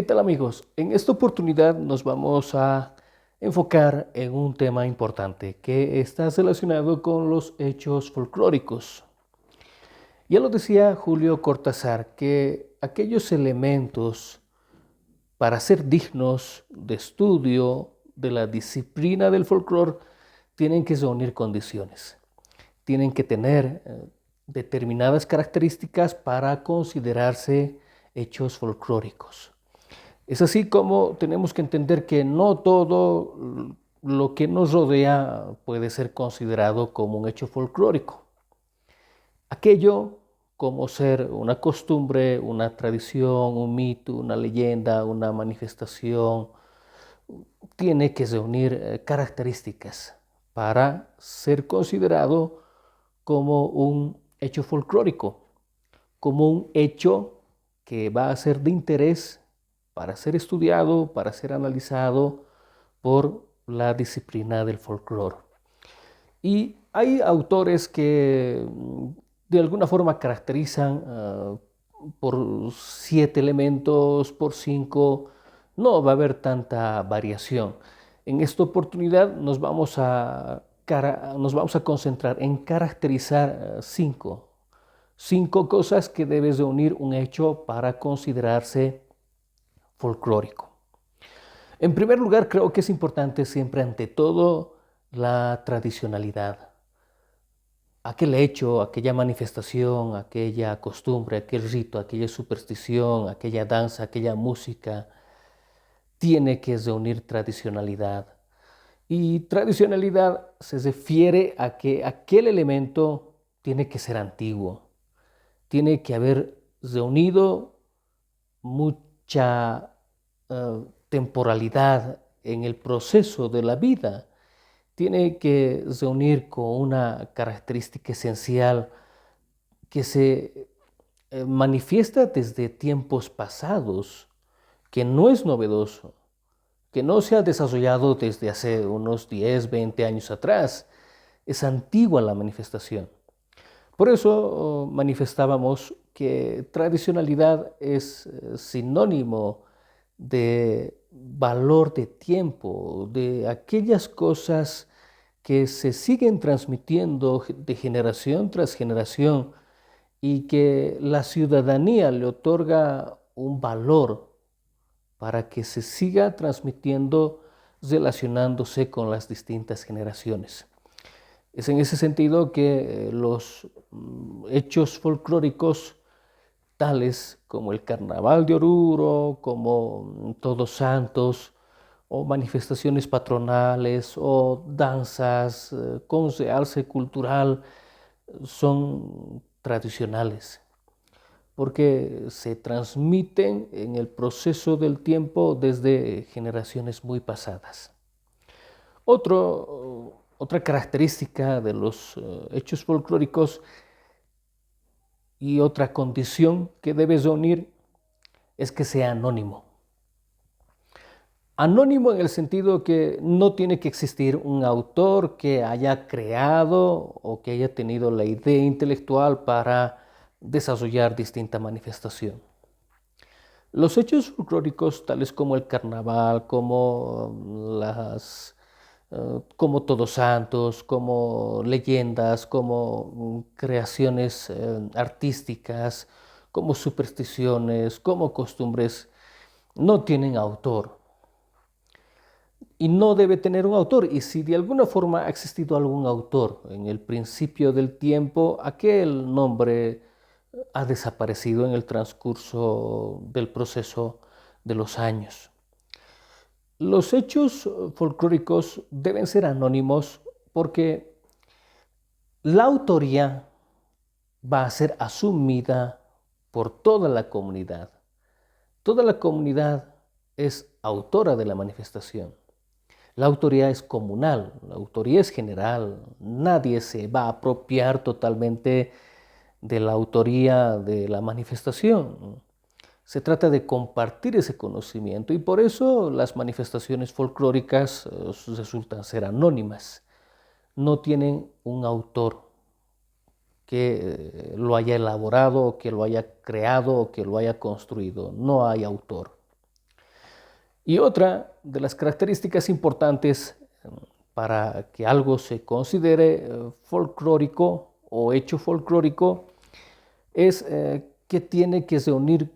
¿Qué tal amigos? En esta oportunidad nos vamos a enfocar en un tema importante que está relacionado con los hechos folclóricos. Ya lo decía Julio Cortázar, que aquellos elementos para ser dignos de estudio de la disciplina del folclore tienen que reunir condiciones, tienen que tener determinadas características para considerarse hechos folclóricos. Es así como tenemos que entender que no todo lo que nos rodea puede ser considerado como un hecho folclórico. Aquello como ser una costumbre, una tradición, un mito, una leyenda, una manifestación, tiene que reunir características para ser considerado como un hecho folclórico, como un hecho que va a ser de interés para ser estudiado, para ser analizado por la disciplina del folclore. Y hay autores que de alguna forma caracterizan por 7 elementos, por 5, no va a haber tanta variación. En esta oportunidad nos vamos a concentrar en caracterizar 5 cosas que debes de unir un hecho para considerarse folclórico. En primer lugar, creo que es importante siempre, ante todo, la tradicionalidad. Aquel hecho, aquella manifestación, aquella costumbre, aquel rito, aquella superstición, aquella danza, aquella música, tiene que reunir tradicionalidad. Y tradicionalidad se refiere a que aquel elemento tiene que ser antiguo, tiene que haber reunido mucha temporalidad en el proceso de la vida. Tiene que reunir con una característica esencial que se manifiesta desde tiempos pasados, que no es novedoso, que no se ha desarrollado desde hace unos 10, 20 años atrás. Es antigua la manifestación. Por eso manifestábamos que tradicionalidad es sinónimo de valor de tiempo, de aquellas cosas que se siguen transmitiendo de generación tras generación y que la ciudadanía le otorga un valor para que se siga transmitiendo, relacionándose con las distintas generaciones. Es en ese sentido que los hechos folclóricos, tales como el Carnaval de Oruro, como Todos Santos, o manifestaciones patronales, o danzas con realce cultural, son tradicionales, porque se transmiten en el proceso del tiempo desde generaciones muy pasadas. Otra característica de los hechos folclóricos y otra condición que debes unir es que sea anónimo. Anónimo en el sentido que no tiene que existir un autor que haya creado o que haya tenido la idea intelectual para desarrollar distinta manifestación. Los hechos folclóricos, tales como el carnaval, como Todos Santos, como leyendas, como creaciones artísticas, como supersticiones, como costumbres, no tienen autor y no debe tener un autor. Y si de alguna forma ha existido algún autor en el principio del tiempo, aquel nombre ha desaparecido en el transcurso del proceso de los años. Los hechos folclóricos deben ser anónimos porque la autoría va a ser asumida por toda la comunidad. Toda la comunidad es autora de la manifestación. La autoría es comunal, la autoría es general. Nadie se va a apropiar totalmente de la autoría de la manifestación. Se trata de compartir ese conocimiento y por eso las manifestaciones folclóricas resultan ser anónimas. No tienen un autor que lo haya elaborado, que lo haya creado o que lo haya construido. No hay autor. Y otra de las características importantes para que algo se considere folclórico o hecho folclórico es que tiene que reunir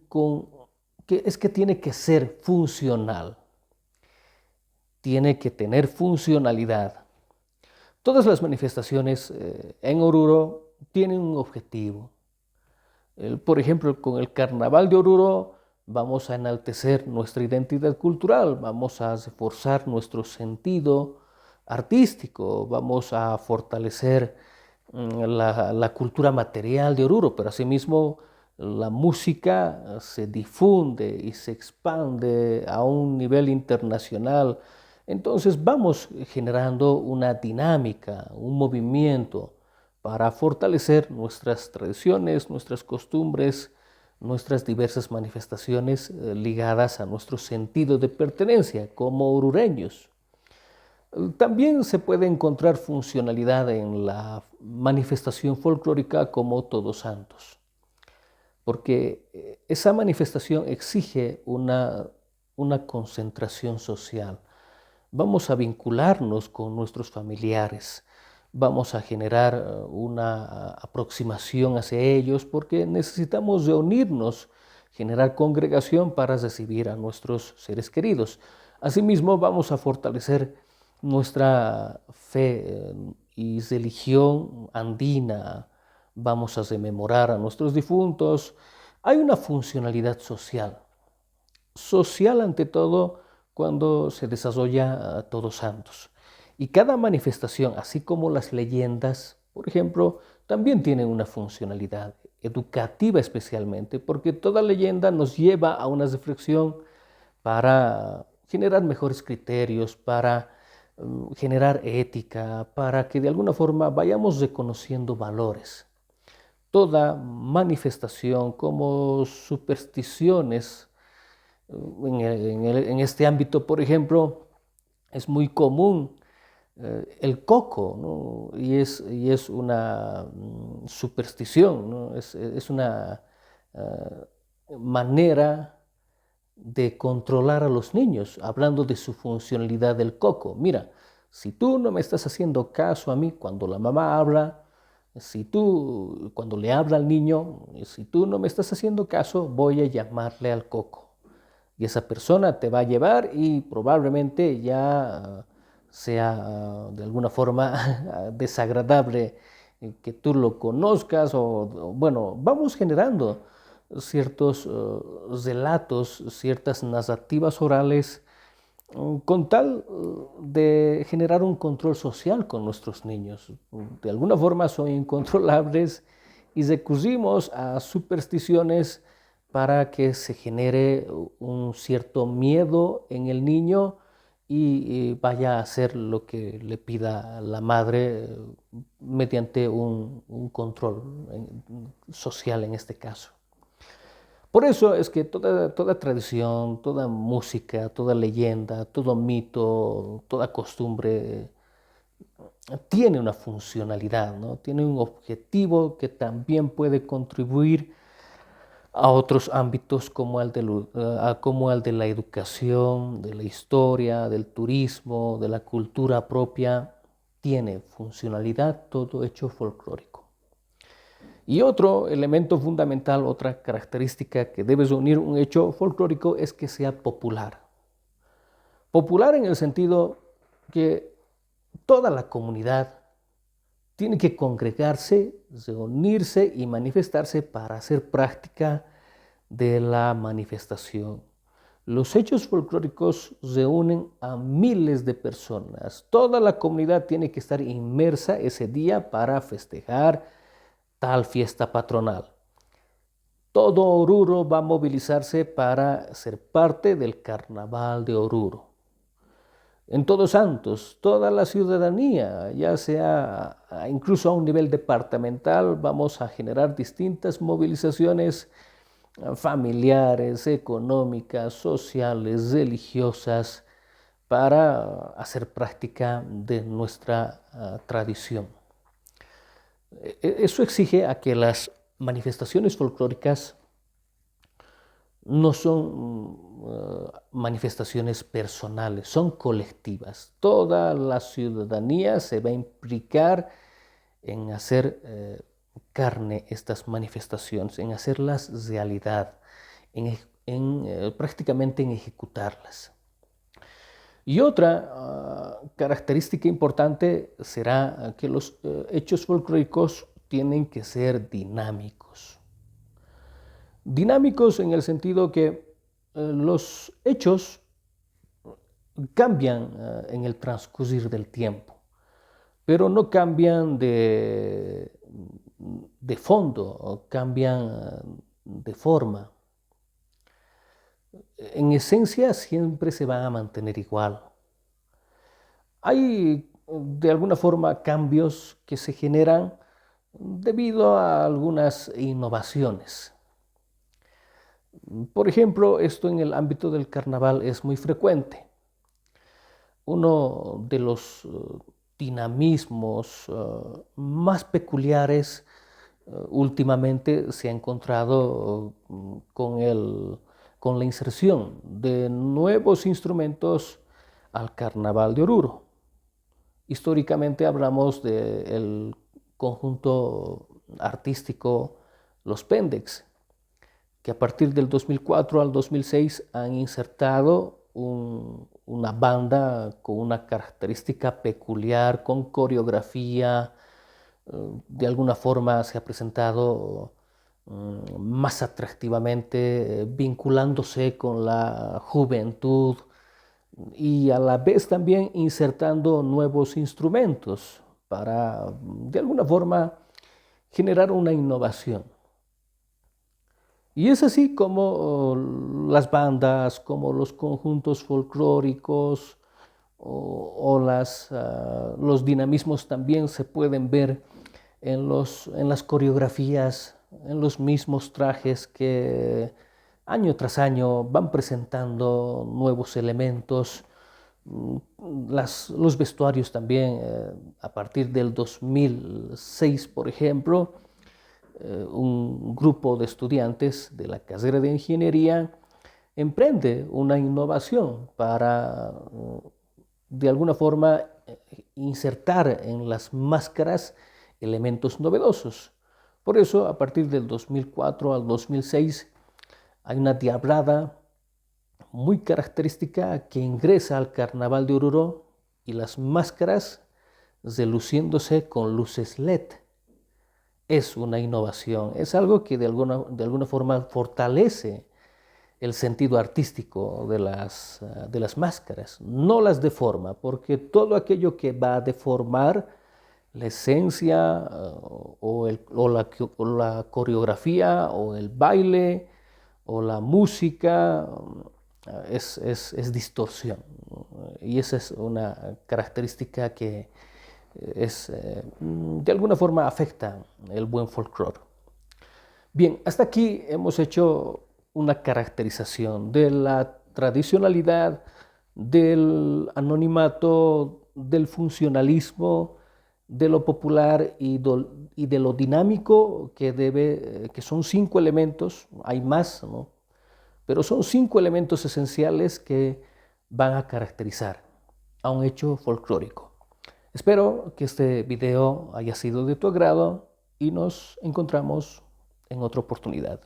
que tiene que ser funcional, tiene que tener funcionalidad. Todas las manifestaciones en Oruro tienen un objetivo. Por ejemplo, con el Carnaval de Oruro vamos a enaltecer nuestra identidad cultural, vamos a reforzar nuestro sentido artístico, vamos a fortalecer la cultura material de Oruro, pero asimismo la música se difunde y se expande a un nivel internacional. Entonces vamos generando una dinámica, un movimiento para fortalecer nuestras tradiciones, nuestras costumbres, nuestras diversas manifestaciones ligadas a nuestro sentido de pertenencia como orureños. También se puede encontrar funcionalidad en la manifestación folclórica como Todos Santos, porque esa manifestación exige una concentración social. Vamos a vincularnos con nuestros familiares, vamos a generar una aproximación hacia ellos porque necesitamos reunirnos, generar congregación para recibir a nuestros seres queridos. Asimismo, vamos a fortalecer nuestra fe y religión andina, vamos a rememorar a nuestros difuntos. Hay una funcionalidad social ante todo cuando se desarrolla Todos Santos. Y cada manifestación, así como las leyendas, por ejemplo, también tienen una funcionalidad educativa especialmente, porque toda leyenda nos lleva a una reflexión para generar mejores criterios, para generar ética, para que de alguna forma vayamos reconociendo valores. Toda manifestación como supersticiones en este ámbito, por ejemplo, es muy común el coco, ¿no? Y es una superstición, ¿no? Es una manera de controlar a los niños, hablando de su funcionalidad del coco. Mira, si tú no me estás haciendo caso a mí cuando la mamá habla, cuando le habla al niño, si tú no me estás haciendo caso, voy a llamarle al coco. Y esa persona te va a llevar y probablemente ya sea de alguna forma desagradable que tú lo conozcas bueno, vamos generando ciertos relatos, ciertas narrativas orales con tal de generar un control social con nuestros niños. De alguna forma son incontrolables y recurrimos a supersticiones para que se genere un cierto miedo en el niño y vaya a hacer lo que le pida la madre mediante un control social en este caso. Por eso es que toda tradición, toda música, toda leyenda, todo mito, toda costumbre tiene una funcionalidad, ¿no? Tiene un objetivo que también puede contribuir a otros ámbitos como como el de la educación, de la historia, del turismo, de la cultura propia. Tiene funcionalidad todo hecho folclórico. Y otro elemento fundamental, otra característica que debe reunir un hecho folclórico es que sea popular. Popular en el sentido que toda la comunidad tiene que congregarse, reunirse y manifestarse para hacer práctica de la manifestación. Los hechos folclóricos reúnen a miles de personas. Toda la comunidad tiene que estar inmersa ese día para festejar tal fiesta patronal. Todo Oruro va a movilizarse para ser parte del Carnaval de Oruro. En Todos Santos, toda la ciudadanía, ya sea incluso a un nivel departamental, vamos a generar distintas movilizaciones familiares, económicas, sociales, religiosas, para hacer práctica de nuestra tradición. Eso exige a que las manifestaciones folclóricas no son manifestaciones personales, son colectivas. Toda la ciudadanía se va a implicar en hacer carne estas manifestaciones, en hacerlas realidad, prácticamente en ejecutarlas. Y otra característica importante será que los hechos folclóricos tienen que ser dinámicos. Dinámicos en el sentido que los hechos cambian en el transcurrir del tiempo, pero no cambian de fondo, cambian de forma. En esencia siempre se van a mantener igual. Hay de alguna forma cambios que se generan debido a algunas innovaciones. Por ejemplo, esto en el ámbito del carnaval es muy frecuente. Uno de los dinamismos más peculiares últimamente se ha encontrado con la inserción de nuevos instrumentos al Carnaval de Oruro. Históricamente hablamos del conjunto artístico Los Pendex, que a partir del 2004 al 2006 han insertado una banda con una característica peculiar, con coreografía. De alguna forma se ha presentado más atractivamente, vinculándose con la juventud y a la vez también insertando nuevos instrumentos para, de alguna forma, generar una innovación. Y es así como las bandas, como los conjuntos folclóricos o los dinamismos también se pueden ver en las coreografías, en los mismos trajes que año tras año van presentando nuevos elementos. Los vestuarios también, a partir del 2006, por ejemplo, un grupo de estudiantes de la carrera de ingeniería emprende una innovación para, de alguna forma, insertar en las máscaras elementos novedosos. Por eso, a partir del 2004 al 2006, hay una diablada muy característica que ingresa al Carnaval de Oruro y las máscaras reluciéndose con luces LED. Es una innovación, es algo que de alguna forma fortalece el sentido artístico de las máscaras, no las deforma, porque todo aquello que va a deformar la esencia o la coreografía o el baile o la música es distorsión. Y esa es una característica que de alguna forma afecta el buen folclore. Bien, hasta aquí hemos hecho una caracterización de la tradicionalidad, del anonimato, del funcionalismo, de lo popular y de lo dinámico que son 5 elementos, hay más, ¿no? Pero son 5 elementos esenciales que van a caracterizar a un hecho folclórico. Espero que este video haya sido de tu agrado y nos encontramos en otra oportunidad.